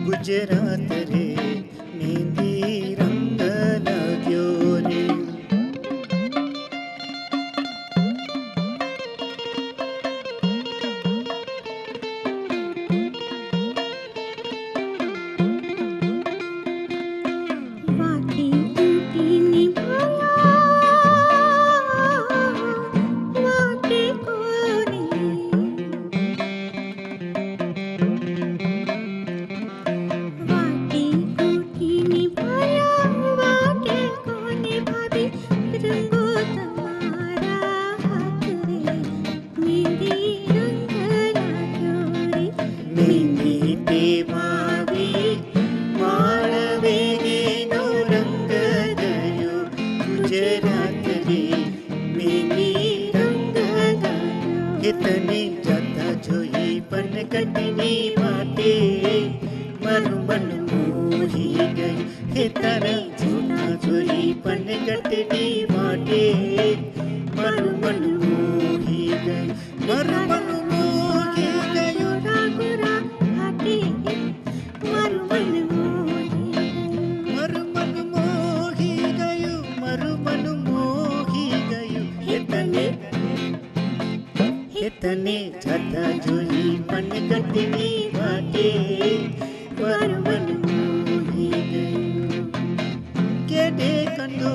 गुजरात रे मेहंदी रंग लाग्यो रे। वाटी ऊटी निभाया वाटे कोने वाटी ऊटी निभाया वाटे कोने भाभी रंगो तुम्हारा हाथ रे मेहंदी रंग लाग्यो रे। मेहंदी ते भाभी माळवे नो रंग गयो गुजरात रे मेहंदी रंग लाग्यो। हे तने जाता जोई पण कटनी वाटे माરું મન મોહી ગયું। હે તને જોતા જોઈ પણ કટની વાટે મારું મન મોહી ગયું। મારું મન મોહી ગયું। गोरा हाटे मारू मन मोही મારું મન મોહી ગયું। મારું મન મોહી ગયું। હે તને જાતા જોઈ પણ કટની વાટે મારું મન મોહી ગયું। કેડે કંદો